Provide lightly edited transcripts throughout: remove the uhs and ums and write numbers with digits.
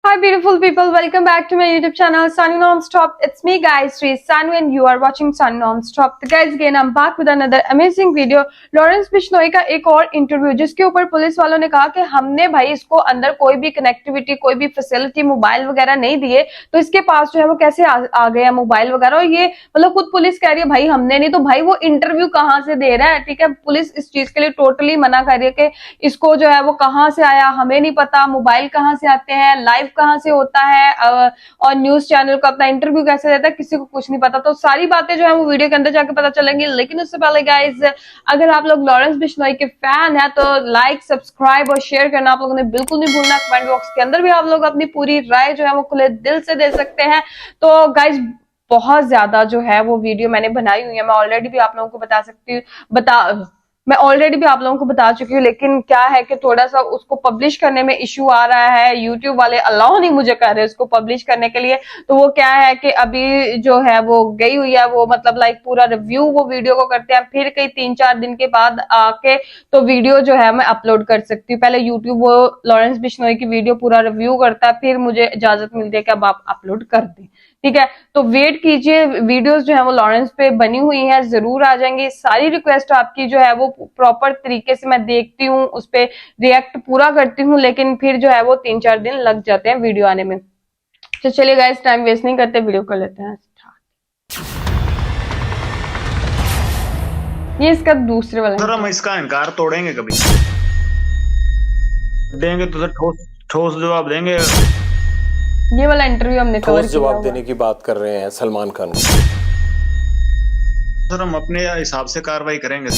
Hi beautiful people, welcome back to my YouTube channel Sunny Non-Stop. It's me guys, Sri Sanu and you are watching Sunny Non-Stop. So guys again I'm back with another amazing video. Lawrence Bishnoi का एक और interview जिसके ऊपर police वालों ने कहा कि हमने भाई इसको अंदर कोई भी कनेक्टिविटी कोई भी फैसिलिटी मोबाइल वगैरह नहीं दिए तो इसके पास जो है वो कैसे आ गया मोबाइल वगैरह। और ये मतलब खुद पुलिस कह रही है भाई हमने नहीं, तो भाई वो इंटरव्यू कहाँ से दे रहा है। ठीक है, पुलिस इस चीज के लिए टोटली मना कर रही है कि इसको जो है वो कहाँ से आया हमें नहीं पता, मोबाइल कहाँ से आते हैं, लाइव कहाँ से होता है और न्यूज चैनल को अपना इंटरव्यू कैसे देता है, किसी को कुछ नहीं पता। तो सारी बातें जो है वो वीडियो के अंदर जाके पता चलेंगी। लेकिन उससे पहले गाइस अगर आप लोग लॉरेंस बिश्नोई के फैन है तो लाइक सब्सक्राइब और शेयर करना आप लोगों ने बिल्कुल नहीं भूलना। कमेंट बॉक्स के अंदर भी आप लोग अपनी पूरी राय जो है वो खुले दिल से दे सकते हैं। तो गाइस बहुत ज्यादा जो है वो वीडियो मैंने बनाई हुई है, मैं ऑलरेडी भी आप लोगों को आप लोगों को बता चुकी हूँ। लेकिन क्या है कि थोड़ा सा उसको पब्लिश करने में इश्यू आ रहा है, यूट्यूब वाले अलाउ नहीं मुझे कर रहे उसको पब्लिश करने के लिए। तो वो क्या है कि अभी जो है वो गई हुई है, वो मतलब लाइक पूरा रिव्यू वो वीडियो को करते हैं, फिर कई 3-4 दिन के बाद आके तो वीडियो जो है मैं अपलोड कर सकती हूँ। पहले यूट्यूब वो लॉरेंस बिश्नोई की वीडियो पूरा रिव्यू करता है, फिर मुझे इजाजत मिलती है कि अब आप अपलोड कर दें। ठीक है, तो वेट कीजिए, वीडियोस जो है वो लॉरेंस पे बनी हुई हैं, जरूर आ जाएंगी। सारी रिक्वेस्ट आपकी जो है वो प्रॉपर तरीके से मैं देखती हूँ, उस पे रिएक्ट पूरा करती हूँ, लेकिन फिर जो है वो 3-4 दिन लग जाते हैं वीडियो आने में। तो चलिए गाइस टाइम वेस्ट नहीं करते, वीडियो कर लेते हैं स्टार्ट। ये इसका दूसरे वाला सर हम इसका इनकार तोड़ेंगे, कभी देंगे तो सर ठोस जवाब देंगे। ये वाला इंटरव्यू हमने कवर किया, जवाब देने की बात कर रहे हैं सलमान खान को। सर हम अपने हिसाब से कार्रवाई करेंगे।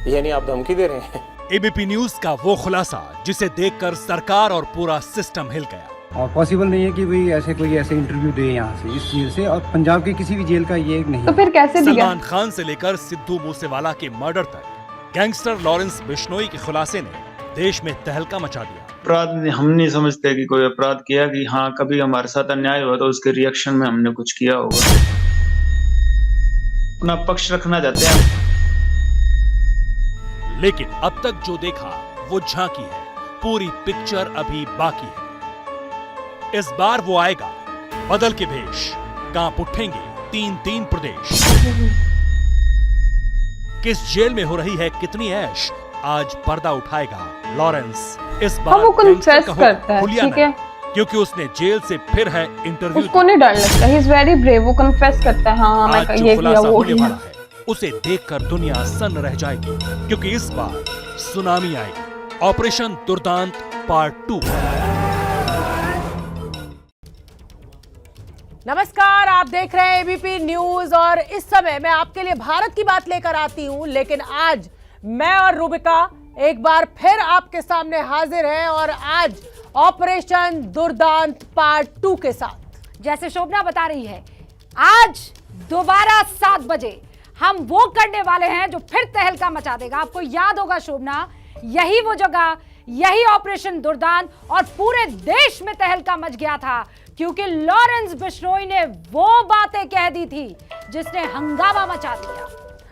यानी आप धमकी दे रहे हैं? एबीपी न्यूज का वो खुलासा जिसे देखकर सरकार और पूरा सिस्टम हिल गया। और पॉसिबल नहीं है कि भाई कोई ऐसे इंटरव्यू दे यहाँ से इस चीज से, और पंजाब के किसी भी जेल का ये नहीं। तो फिर कैसे दिया? सलमान खान से लेकर सिद्धू मूसेवाला के मर्डर तक गैंगस्टर लॉरेंस बिश्नोई के खुलासे ने देश में तहलका मचा दिया। अपराध हम नहीं समझते कि कोई अपराध किया, कि हाँ कभी हमारे साथ अन्याय हुआ तो उसके रिएक्शन में हमने कुछ किया होगा। अपना पक्ष रखना चाहते हैं। लेकिन अब तक जो देखा वो झांकी है, पूरी पिक्चर अभी बाकी है। इस बार वो आएगा बदल के भेष, कांप उठेंगे 3-3 प्रदेश। किस जेल में हो रही है कितनी ऐश, आज पर्दा उठाएगा लॉरेंस। इस बार वो कन्फेस करता है, ठीक है, क्योंकि उसने जेल से फिर है इंटरव्यू। उसको नहीं डर लगता, ही इज वेरी ब्रेव, वो कन्फेस करता है हाँ मैं ये किया वो किया। उसे देखकर दुनिया सन्न रह जाएगी, क्योंकि इस बार सुनामी आएगी। Operation Durdant part 2। नमस्कार, आप देख रहे हैं एबीपी न्यूज और इस समय मैं आपके लिए भारत की बात लेकर आती हूं। लेकिन आज मैं और रूबिका एक बार फिर आपके सामने हाजिर है, और आज ऑपरेशन दुर्दांत पार्ट 2 के साथ। जैसे शोभना बता रही है, आज दोबारा 7 बजे हम वो करने वाले हैं जो फिर तहलका मचा देगा। आपको याद होगा शोभना, यही वो जगह, यही ऑपरेशन दुर्दांत, और पूरे देश में तहलका मच गया था क्योंकि लॉरेंस बिश्नोई ने वो बातें कह दी थी जिसने हंगामा मचा दिया।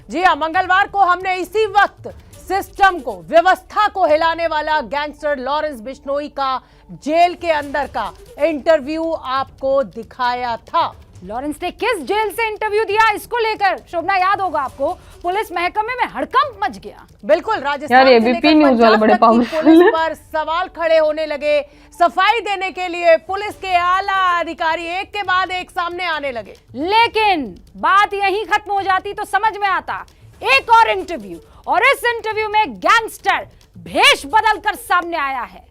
जी हाँ, मंगलवार को हमने इसी वक्त सिस्टम को, व्यवस्था को हिलाने वाला गैंगस्टर लॉरेंस बिश्नोई का जेल के अंदर का इंटरव्यू आपको दिखाया था। लॉरेंस ने किस जेल से इंटरव्यू दिया, इसको लेकर शोभना याद होगा आपको, पुलिस महकमे में हड़कंप मच गया। बिल्कुल, राजस्थान से लेकर पंजाब तक की पुलिस पर सवाल खड़े होने लगे। सफाई देने के लिए पुलिस के आला अधिकारी एक के बाद एक सामने आने लगे। लेकिन बात यहीं खत्म हो जाती तो समझ में आता एक और इंटरव्यू, और इस इंटरव्यू में गैंगस्टर भेष बदलकर सामने आया है।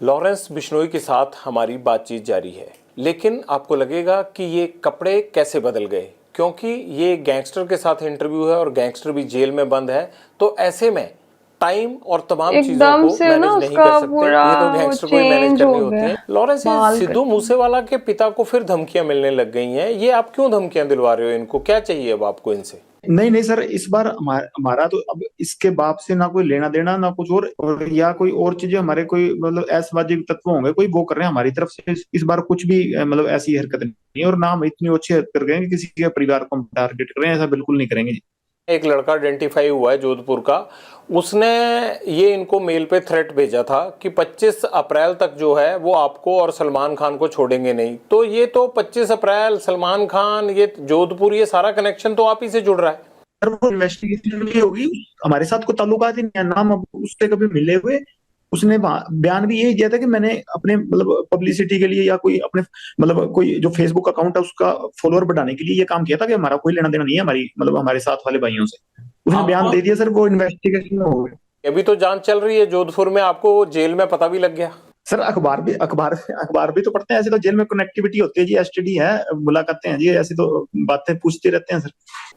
लॉरेंस बिश्नोई के साथ हमारी बातचीत जारी है, लेकिन आपको लगेगा कि ये कपड़े कैसे बदल गए, क्योंकि ये गैंगस्टर के साथ इंटरव्यू है और गैंगस्टर भी जेल में बंद है। तो ऐसे में टाइम और तमाम चीजों को मैनेज नहीं कर सकते, ये तो गैंगस्टर को मैनेज करनी होती है। लॉरेंस, सिद्धू मूसेवाला के पिता को फिर धमकियां मिलने लग गई हैं, ये आप क्यों धमकियां दिलवा रहे हो इनको, क्या चाहिए अब आपको इनसे? नहीं सर, इस बार हमारा तो अब इसके बाप से ना कोई लेना देना ना कुछ और या कोई और चीजें हमारे कोई मतलब असामाजिक तत्व होंगे कोई वो कर रहे हैं हमारी तरफ से। इस बार कुछ भी मतलब ऐसी हरकत नहीं, और ना हम इतनी अच्छी हरकत कर रहे हैं कि किसी के परिवार को हम टारगेट कर रहे हैं, ऐसा बिल्कुल नहीं करेंगे जी। एक लड़का आइडेंटिफाई हुआ है जोधपुर का, उसने ये इनको मेल पे थ्रेट भेजा था कि 25 अप्रैल तक जो है वो आपको और सलमान खान को छोड़ेंगे नहीं। तो ये तो 25 अप्रैल, सलमान खान, ये जोधपुर, ये सारा कनेक्शन तो आप ही से जुड़ रहा है। सर वो इन्वेस्टिगेशन भी होगी, हमारे साथ कोई ताल्लुकात ही नहीं है, नाम अब उससे कभी मिले हुए। उसने बयान भी यही दिया था कि मैंने अपने मतलब पब्लिसिटी के लिए या कोई अपने मतलब कोई जो फेसबुक अकाउंट है उसका फॉलोअर बढ़ाने के लिए ये काम किया था, कि हमारा कोई लेना देना नहीं है हमारी मतलब हमारे साथ वाले भाइयों से। उसने बयान दे दिया सर, वो इन्वेस्टिगेशन में हो गया। अभी तो जांच चल रही है जोधपुर में, आपको जेल में पता भी लग गया। सर अखबार भी तो पढ़ते हैं, ऐसे तो जेल में कनेक्टिविटी होती है जी, एसटीडी है, मुलाकातें हैं जी, ऐसी तो बातें पूछते रहते हैं सर।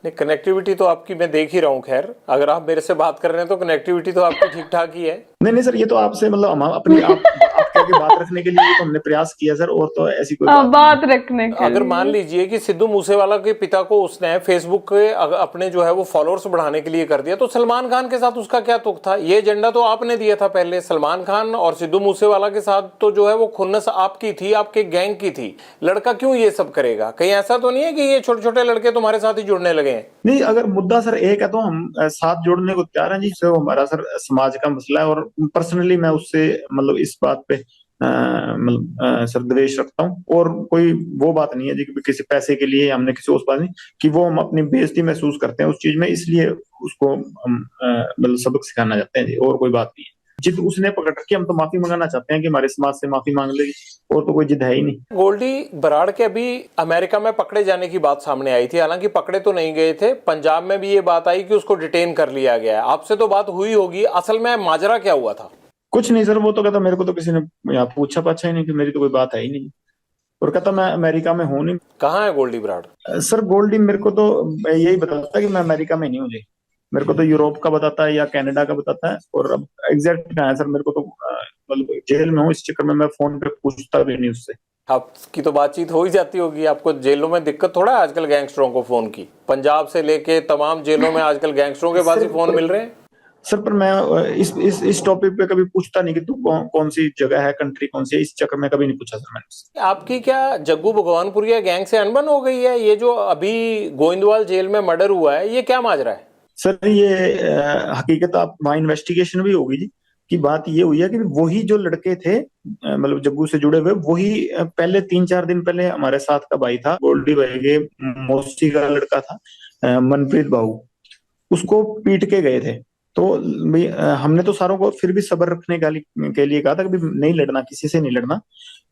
नहीं, कनेक्टिविटी तो आपकी मैं देख ही रहा हूँ। खैर, अगर आप मेरे से बात कर रहे हैं तो कनेक्टिविटी तो आपकी ठीक ठाक ही है। नहीं सर, ये तो आपसे मतलब हम अपनी आपके आगे बात रखने के लिए तो हमने प्रयास किया सर, और तो ऐसी कोई बात रखने के अगर मान लीजिए कि सिद्धू मूसेवाला के पिता को उसने फेसबुक के अपने जो है वो फॉलोअर्स बढ़ाने के लिए कर दिया, तो सलमान खान के साथ उसका क्या तुक था? ये एजेंडा तो आपने दिया था पहले। सलमान खान और सिद्धू मूसेवाला के साथ तो जो है वो खुन्नस आपकी थी, आपके गैंग की थी। लड़का क्यों ये सब करेगा? कहीं ऐसा तो नहीं है कि ये छोटे छोटे लड़के तुम्हारे साथ ही जुड़ने लगे हैं? नहीं, अगर मुद्दा सर एक है तो हम साथ जोड़ने को तैयार हैं जी। तो हमारा सर समाज का मसला है, और पर्सनली मैं उससे मतलब इस बात पे मतलब सर द्वेष रखता हूँ, और कोई वो बात नहीं है जी कि किसी पैसे के लिए हमने किसी उस बात नहीं कि वो हम अपनी बेइज्जती महसूस करते हैं उस चीज में, इसलिए उसको हम मतलब सबक सिखाना चाहते हैं जी, और कोई बात नहीं है। जिद उसने पकड़ रखी, हम तो माफी मंगाना चाहते हैं कि हमारे समाज से माफी मांग लेगी, और तो कोई जिद है ही नहीं। गोल्डी बराड़ के अभी अमेरिका में पकड़े जाने की बात सामने आई थी, हालांकि पकड़े तो नहीं गए थे। पंजाब में भी ये बात आई कि उसको डिटेन कर लिया गया है। आपसे तो बात हुई होगी, असल में माजरा क्या हुआ था? कुछ नहीं सर, वो तो कहता मेरे को तो किसी ने यहाँ पूछा पाछा ही नहीं, कि मेरी तो कोई बात है ही नहीं, और कहता मैं अमेरिका में हूँ नहीं। कहाँ है गोल्डी बराड़? सर गोल्डी मेरे को तो यही बताता है कि मैं अमेरिका में नहीं हूँ जी। मेरे को तो यूरोप का बताता है या कनाडा का बताता है, और अब एग्जैक्ट कहाँ है सर मेरे को तो मतलब जेल में हूँ, इस चक्कर में मैं फोन पे पूछता भी नहीं उससे। आपकी तो बातचीत हो ही जाती होगी, आपको जेलों में दिक्कत थोड़ा है आजकल गैंगस्टरों को फोन की? पंजाब से लेके तमाम जेलों में आजकल गैंगस्टरों के पास ही फोन मिल रहे हैं। सर पर मैं इस टॉपिक पे कभी पूछता नहीं कि तू कौन सी जगह है, कंट्री कौन सी है, इस चक्कर में कभी नहीं पूछा सर मैंने। आपकी क्या जग्गू भगवानपुरिया गैंग से अनबन हो गई है? ये जो अभी गोविंदवाल जेल में मर्डर हुआ है, ये क्या माजरा है? सर ये हकीकत आप वहाँ इन्वेस्टिगेशन भी होगी जी, कि बात ये हुई है कि वही जो लड़के थे मतलब जग्गू से जुड़े हुए, वही पहले 3-4 दिन पहले हमारे साथ का भाई था, गोल्डी भाई के मौसी का लड़का था मनप्रीत बाबू, उसको पीट के गए थे। तो भाई हमने तो सारों को फिर भी सब्र रखने के लिए कहा था कि नहीं लड़ना, किसी से नहीं लड़ना,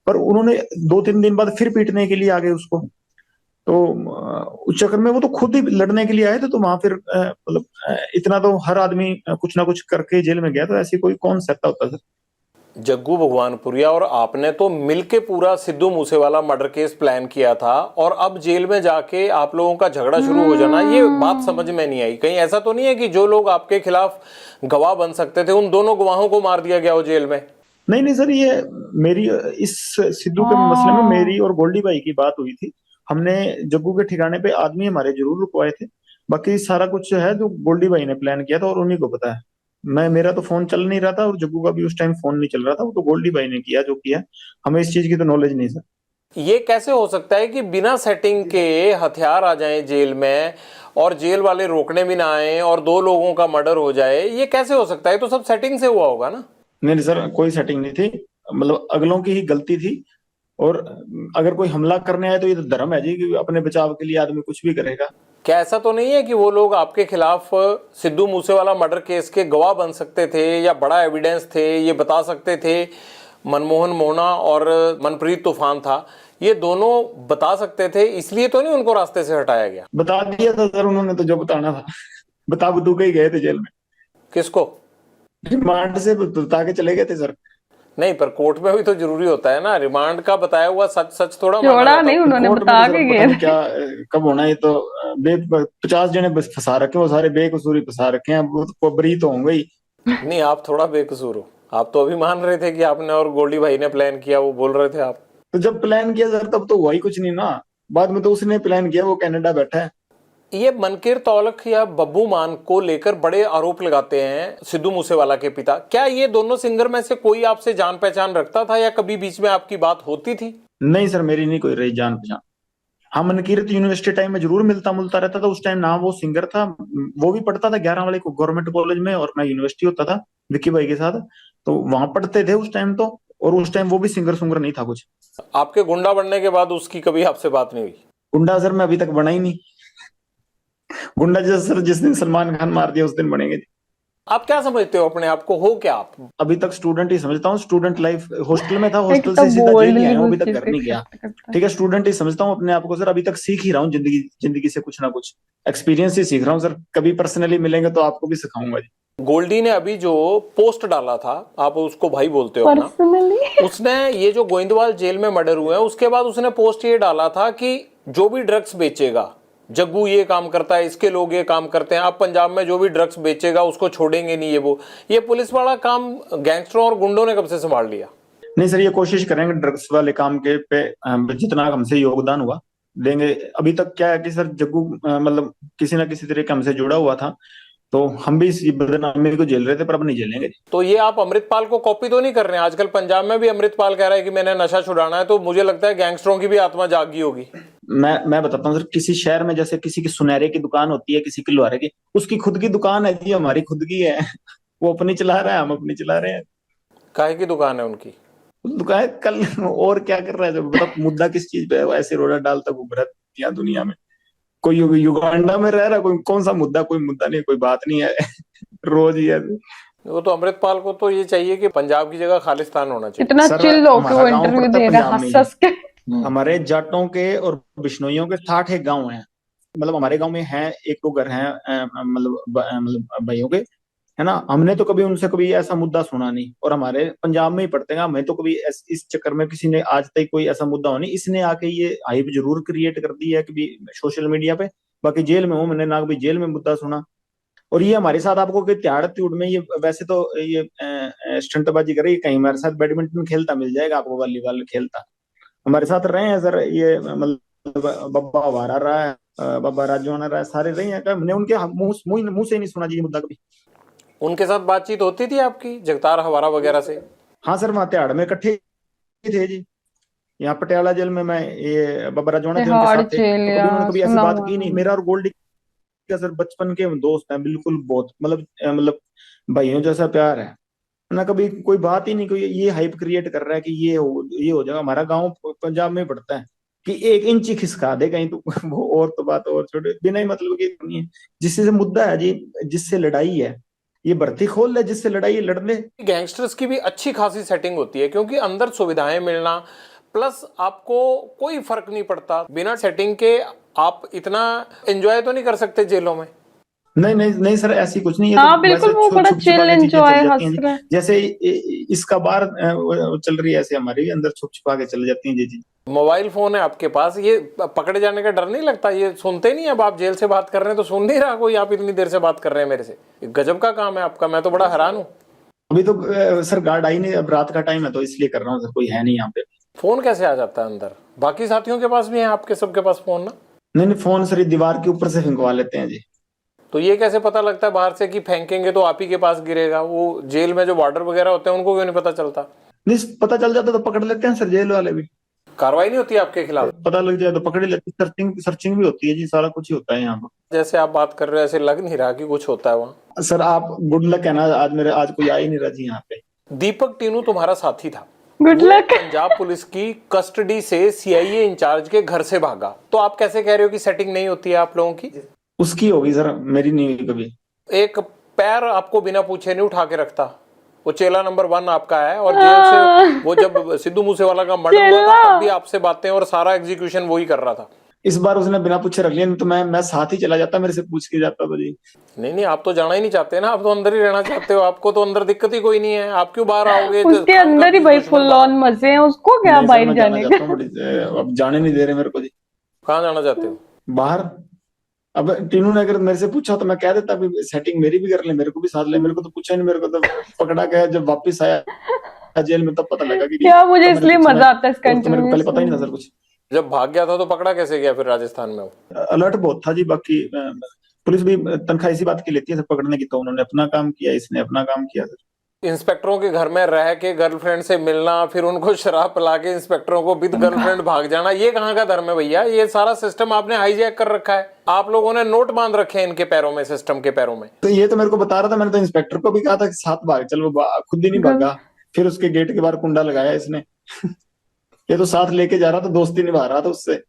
पर उन्होंने 2-3 दिन बाद फिर पीटने के लिए आ गए उसको। तो उस चक्कर में वो तो खुद ही लड़ने के लिए आए थे, तो वहां फिर मतलब इतना तो हर आदमी कुछ ना कुछ करके जेल में गया, तो ऐसी कोई कौन सकता होता सर। जग्गू भगवानपुरिया और आपने तो मिलके पूरा Sidhu Moosewala murder case plan किया था, और अब जेल में जाके आप लोगों का झगड़ा शुरू हो जाना, ये बात समझ में नहीं आई। कहीं ऐसा तो नहीं है कि जो लोग आपके खिलाफ गवाह बन सकते थे उन दोनों गवाहों को मार दिया गया हो जेल में? नहीं सर, ये मेरी इस सिद्धू के मसले में मेरी और गोल्डी भाई की बात हुई थी। हमने जग्गू के ठिकाने पे आदमी हमारे जरूर रुकवाए थे, बाकी सारा कुछ है जो गोल्डी भाई ने प्लान किया था, और उन्हीं को पता है। मेरा तो फोन चल नहीं रहा था, और जग्गू का भी उस टाइम फोन नहीं चल रहा था, वो तो गोल्डी भाई ने किया जो किया। हमें इस चीज की तो नॉलेज नहीं सर। ये कैसे हो सकता है कि बिना सेटिंग के हथियार आ जाएं जेल में, और जेल वाले रोकने भी ना आए, और 2 लोगों का मर्डर हो जाए? ये कैसे हो सकता है? तो सब सेटिंग से हुआ होगा ना? नहीं सर, कोई सेटिंग नहीं थी, मतलब अगलों की ही गलती थी। और अगर कोई हमला करने आए तो ये तो धर्म है जी, कि अपने बचाव के लिए आदमी कुछ भी करेगा। क्या ऐसा तो नहीं है कि वो लोग आपके खिलाफ सिद्धू मूसेवाला मर्डर केस के गवाह बन सकते थे, या बड़ा एविडेंस थे, ये बता सकते थे? मनमोहन मोहना और मनप्रीत तूफान था, ये दोनों बता सकते थे, इसलिए तो नहीं उनको रास्ते से हटाया गया? बता दिया था सर उन्होंने, तो जो बताना था बता बतू के ही गए थे जेल में। किसको? रिमांड से बता के चले गए थे सर। नहीं, पर कोर्ट में भी तो जरूरी होता है ना, रिमांड का बताया हुआ सच थोड़ा जोड़ा नहीं, उन्होंने बता के गए क्या कब होना, ये तो 50 जने बस फंसा रखे, वो सारे बेकसूरी फंसा रखे हैं, वो बरी तो होंगे ही। नहीं, आप थोड़ा बेकसूर हो। आप तो अभी मान रहे थे कि आपने और गोल्डी भाई ने प्लान किया, वो बोल रहे थे आप। तो जब प्लान किया सर तब तो हुआ ही कुछ नहीं ना, बाद में तो उसने प्लान किया, वो कनाडा बैठा है। ये मनकीर तौलख या बब्बू मान को लेकर बड़े आरोप लगाते हैं सिद्धू मूसेवाला के पिता। क्या ये दोनों सिंगर में से कोई आपसे जान पहचान रखता था, या कभी बीच में आपकी बात होती थी? नहीं सर, मेरी नहीं कोई रही जान पहचान। हाँ, मनकीरत यूनिवर्सिटी टाइम में जरूर मिलता मुलता रहता था। उस टाइम ना वो सिंगर था, वो भी पढ़ता था 11 वाले को गवर्नमेंट कॉलेज में, और मैं यूनिवर्सिटी होता था विक्की भाई के साथ, तो वहां पढ़ते थे उस टाइम तो। और उस टाइम वो भी सिंगर सुंगर नहीं था कुछ। आपके गुंडा बनने के बाद उसकी कभी आपसे बात नहीं हुई? गुंडा सर मैं अभी तक बना ही नहीं। गुंडा जैसे सर जिस दिन सलमान खान मार दिया उस दिन बनेंगे। आप क्या समझते हो अपने आप को, हो क्या आप? अभी तक स्टूडेंट ही समझता हूँ। स्टूडेंट लाइफ हॉस्टल में था, एक हॉस्टल तो से सीधा जेल ही आया हूँ, अभी बोल्ड तक घर नहीं गया। करता ठीक है, स्टूडेंट ही समझता हूँ अपने आप को सर। अभी तक सीख ही रहा हूँ जिंदगी जिंदगी से कुछ ना कुछ एक्सपीरियंस ही सीख रहा हूँ सर। कभी पर्सनली मिलेंगे तो आपको भी सिखाऊंगा जी। गोल्डी ने अभी जो पोस्ट डाला था, आप उसको भाई बोलते हो अपना, पर्सनली। उसने ये जो गोविंदवाल जेल में मर्डर हुए हैं उसके बाद उसने पोस्ट ये डाला था कि जो भी ड्रग्स बेचेगा, जग्गू ये काम करता है, इसके लोग ये काम करते हैं, अब पंजाब में जो भी ड्रग्स बेचेगा उसको छोड़ेंगे नहीं। ये पुलिस वाला काम गैंगस्टरों और गुंडों ने कब से संभाल लिया? नहीं सर, ये कोशिश करेंगे ड्रग्स वाले काम के पे जितना हमसे योगदान हुआ देंगे। अभी तक क्या है कि सर जग्गू मतलब किसी ना किसी तरीके हमसे जुड़ा हुआ था, तो हम भी इस बदनामी को झेल रहे थे, पर अब नहीं झेलेंगे। तो ये आप अमृतपाल को कॉपी तो नहीं कर रहे हैं? आजकल पंजाब में भी अमृतपाल कह रहा है कि मैंने नशा छुड़ाना है, तो मुझे लगता है गैंगस्टरों की भी आत्मा जागी होगी। मैं बताता हूँ सर, किसी शहर में जैसे किसी की सुनहरे की दुकान होती है, किसी की लोहारे की, उसकी खुद की दुकान है जी, हमारी खुद की है। वो अपनी चला रहा है, हम अपनी चला रहे हैं। काहे की दुकान है उनकी? दुकान कल और क्या कर रहा है जब, मतलब मुद्दा किस चीज पे है? वो ऐसे रोड़ा डालता घूम रहा है यहाँ दुनिया में। कोई युगांडा में रह रहा है, कोई कौन सा मुद्दा? कोई मुद्दा नहीं, कोई बात नहीं है। रोज ही है। वो तो अमृतपाल को तो ये चाहिए कि पंजाब की जगह खालिस्तान होना चाहिए। इतना सर, चिल होके वो हमारा गाँव इंटरव्यू पड़ता दे है रहा है पंजाब में हंस हंस के। हमारे जाटों के और बिश्नोइयों के 60 एक गांव हैं। मतलब हमारे गांव में है, एक दो घर हैं मतलब भाइयों के, है ना। हमने तो कभी उनसे कभी ऐसा मुद्दा सुना नहीं, और हमारे पंजाब में ही पढ़ते हैं। हमें तो कभी इस चक्कर में किसी ने आज तक कोई ऐसा मुद्दा हो नहीं। इसने आके ये हाइप जरूर क्रिएट कर दी है कभी सोशल मीडिया पे। बाकी जेल में हूँ मैंने ना कभी जेल में मुद्दा सुना। और ये हमारे साथ आपको कि त्याड़ त्यूड़ में ये वैसे तो ये स्टंटबाजी करे, कहीं हमारे साथ बैडमिंटन खेलता मिल जाएगा आपको, वॉलीबॉल खेलता हमारे साथ रहे हैं सर। ये मतलब बब्बा वारा रहा है, बब्बा राजवाना रहा है, सारे रहे हैं। हमने उनके मुंह से नहीं सुना जी ये मुद्दा कभी। उनके साथ बातचीत होती थी आपकी, जगतार हवारा वगैरह से? हाँ सर, वहाँ तिहाड़ में इकट्ठे थे जी। यहाँ पटियाला जेल में मैं ये बब्बा राजवाना थे, उनके तिहाड़ साथ थे, जेल तो कभी उन्होंने कभी ऐसी सुना बात हुआ की नहीं। है। मेरा और गोल्डी का सर बचपन के दोस्त हैं, बिल्कुल बहुत मतलब भाइयों जैसा प्यार है ना। कभी कोई बात ही नहीं, कोई ये हाइप क्रिएट कर रहा है कि ये हो जाएगा। हमारा गांव पंजाब में पड़ता है कि 1 इंच ही खिसका दे कहीं तो वो और तो बात और छोटे बिना ही मतलब की नहीं है। जिससे मुद्दा है जी, जिससे लड़ाई है, ये भर्ती खोल ले, जिससे लड़ाई है, लड़ ले। गैंगस्टर्स की भी अच्छी खासी सेटिंग होती है, क्योंकि अंदर सुविधाएं मिलना, प्लस आपको कोई फर्क नहीं पड़ता बिना सेटिंग के। आप इतना एंजॉय तो नहीं कर सकते जेलों में? नहीं नहीं नहीं सर, ऐसी कुछ नहीं है। हाँ तो बिल्कुल, वैसे वो बड़ा छुप छुपा चिल के चीजें एंजॉय चल जाती हंस हैं रहा है। जी। जैसे इसका बार चल रही है, ऐसे हमारी भी अंदर छुप छुपा के चल जाती हैं जी जी। मोबाइल फोन है आपके पास, ये पकड़े जाने का डर नहीं लगता? ये सुनते नहीं? अब आप जेल से बात कर रहे हैं तो सुन नहीं रहा कोई, आप इतनी देर से बात कर रहे हैं मेरे से। गजब का काम है आपका, मैं तो बड़ा हैरान हूँ। अभी तो सर गार्ड आई नहीं, अब रात का टाइम है तो इसलिए कर रहा हूँ सर, कोई है नहीं यहाँ पे। फोन कैसे आ जाता है अंदर? बाकी साथियों के पास भी है, आपके सबके पास फोन ना? नहीं नहीं, फोन सर दीवार के ऊपर से फेंकवा लेते हैं जी। तो ये कैसे पता लगता है बाहर से कि फेंकेंगे तो आप ही के पास गिरेगा? वो जेल में जो वार्डर वगैरह होते हैं उनको क्यों नहीं पता चलता? नहीं, पता चल जाता तो पकड़ लेते हैं सर, जेल वाले भी। कार्रवाई नहीं होती आपके खिलाफ? पता लग जाए तो पकड़ ही लेते। सर्चिंग भी होती है जी, सारा कुछ ही होता है यहाँ पर। जैसे आप बात कर रहे हो ऐसे लग नहीं रहा कि कुछ होता है वहाँ। सर आप गुड लक है ना, आज कोई आ ही नहीं रहा जी यहाँ पे। दीपक टीनू तुम्हारा साथी था, गुड वो लक। पंजाब पुलिस की कस्टडी से सीआईए इंचार्ज के घर से भागा, तो आप कैसे कह रहे हो कि सेटिंग नहीं होती है आप लोगों की? उसकी होगी सर, मेरी नहीं हुई कभी। एक पैर आपको बिना पूछे नहीं उठा के रखता। वो चेला नंबर 1 आपका है, और जेल से वो जब सिद्धू मूसेवाला का मर्डर हुआ था तब भी आपसे बातें और सारा एग्जीक्यूशन वही कर रहा था। इस बार उसने बिना पूछे रख लिया, नहीं तो मैं साथ ही चला जाता, मेरे से पूछ के जाता तो जी। नहीं, आप तो जाना ही नहीं चाहते ना, आप तो अंदर ही रहना चाहते हो। आपको तो अंदर दिक्कत ही कोई नहीं है, आप क्यों बाहर आओगे? उसके अंदर ही भाई फुल ऑन मजे हैं, उसको क्या बाहर जाने का? अब जाने नहीं दे रहे मेरे को जी। कहाँ जाना चाहते हो? बाहर। अब टीनू ने अगर मेरे से पूछा तो मैं कह देता सेटिंग मेरी भी कर ले, मेरे को भी साथ ले। मेरे को तो पूछा नहीं, मेरे को तो पकड़ा गया जब वापस आया जेल में, तब पता लगा कि क्या मुझे इसलिए मजा आता है इस कंट्री मेरे को में। पहले पता ही नहीं था सर कुछ। जब भाग गया था तो पकड़ा कैसे गया फिर राजस्थान में? अलर्ट बहुत था जी। बाकी पुलिस भी तनख्वाह इसी बात की लेती है सर पकड़ने की, तो उन्होंने अपना काम किया, इसने अपना काम किया सर। इंस्पेक्टरों के घर में रह के गर्लफ्रेंड से मिलना, फिर उनको शराब पिला के इंस्पेक्टरों को विद गर्लफ्रेंड भाग जाना, ये कहाँ का धर्म है भैया? ये सारा सिस्टम आपने हाईजैक कर रखा है। आप लोगों ने नोट बांध रखे हैं इनके पैरों में, सिस्टम के पैरों में। तो ये तो मेरे को बता रहा था, मैंने तो इंस्पेक्टर को भी कहा था कि साथ भाग चल, वो खुद ही नहीं भागा। फिर उसके गेट के बाहर कुंडा लगाया इसने। ये तो साथ लेके जा रहा था, दोस्ती निभा रहा था उससे।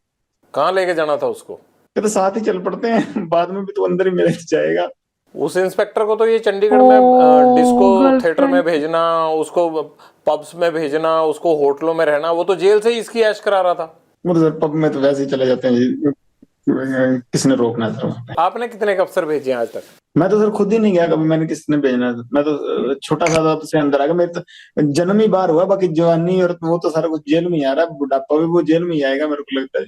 कहाँ लेके जाना था उसको? ये तो साथ ही चल पड़ते हैं, बाद में भी तो अंदर ही मेरे जाएगा। उस इंस्पेक्टर को तो ये चंडीगढ़ में डिस्को थिएटर में भेजना, उसको पब्स में भेजना, उसको होटलों में रहना, वो तो जेल से ही इसकी ऐश करा रहा था। वो तो सर पब में तो वैसे ही चले जाते हैं जी, किसने रोकना था? आपने कितने अफसर भेजे हैं आज तक? मैं तो सर खुद ही नहीं गया कभी, मैंने किसने भेजना था? मैं तो छोटा सा से अंदर आ गया, मेरे तो जन्म ही बाहर हुआ, बाकी जवानी और वो तो सारा कुछ जेल में ही आ रहा है, बुढ़ापा भी वो जेल में ही आएगा मेरे को लगता है।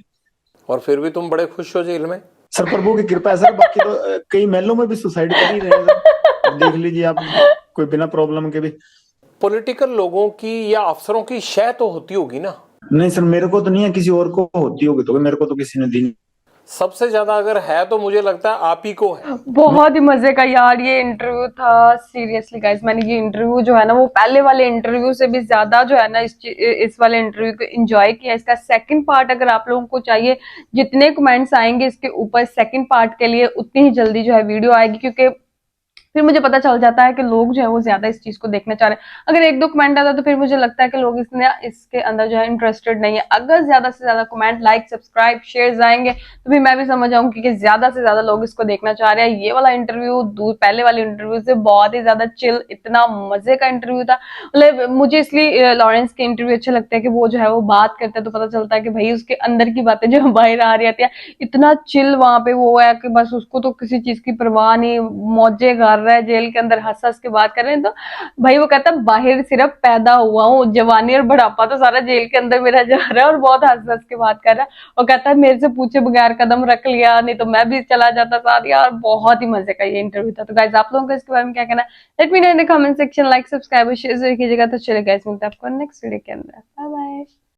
और फिर भी तुम बड़े खुश हो जेल में? सर प्रभु की कृपा है सर, बाकी तो कई महलों में भी सुसाइड कर ही रहे हैं सर। देख लीजिए आप, कोई बिना प्रॉब्लम के भी। पॉलिटिकल लोगों की या अफसरों की शय तो होती होगी ना? नहीं सर, मेरे को तो नहीं है, किसी और को होती होगी तो, मेरे को तो किसी ने दी नहीं। सबसे ज्यादा अगर है तो मुझे लगता है आप ही को है। बहुत ही मजे का यार ये इंटरव्यू था, सीरियसली गाइस। मैंने ये इंटरव्यू जो है ना, वो पहले वाले इंटरव्यू से भी ज्यादा जो है ना इस वाले इंटरव्यू को एंजॉय किया। इसका सेकंड पार्ट अगर आप लोगों को चाहिए, जितने कमेंट्स आएंगे इसके ऊपर सेकंड पार्ट के लिए, उतनी ही जल्दी जो है वीडियो आएगी, क्योंकि फिर मुझे पता चल जाता है कि लोग जो है वो ज्यादा इस चीज को देखना चाह रहे हैं। अगर एक दो कमेंट आता है तो फिर मुझे लगता है कि लोग इसके अंदर जो है इंटरेस्टेड नहीं है। अगर ज्यादा से ज्यादा कमेंट, लाइक, सब्सक्राइब, शेयर आएंगे तो फिर मैं भी समझ आऊंगी कि ज्यादा से ज्यादा लोग इसको देखना चाह रहे हैं। ये वाला इंटरव्यू पहले वाले इंटरव्यू से बहुत ही ज्यादा चिल, इतना मजे का इंटरव्यू था। मतलब मुझे इसलिए लॉरेंस के इंटरव्यू अच्छे लगते हैं कि वो जो है वो बात करते हैं तो पता चलता है कि भाई उसके अंदर की बातें जो बाहर आ रही है। इतना चिल वहां पे वो है कि बस उसको तो किसी चीज की परवाह नहीं, मौजे कर रहा है जेल के अंदर, हंस हंस के बात कर रहे हैं। तो भाई वो कहता है बाहर सिर्फ पैदा हुआ हूँ, जवानी और बुढ़ापा तो सारा जेल के अंदर मेरा जा रहा है, और बहुत हंस हंस के बात कर रहा है। और कहता है मेरे से पूछे बगैर कदम रख लिया, नहीं तो मैं भी चला जाता साथ। यार बहुत ही मजे का ये इंटरव्यू था। तो गाइस आप लोगों को इसके बारे में क्या कहना है, let me know in the comment section. Like, subscribe और शेयर कीजिएगा। तो चलिए गाइस मिलते हैं आपको नेक्स्ट वीडियो के अंदर। Bye bye.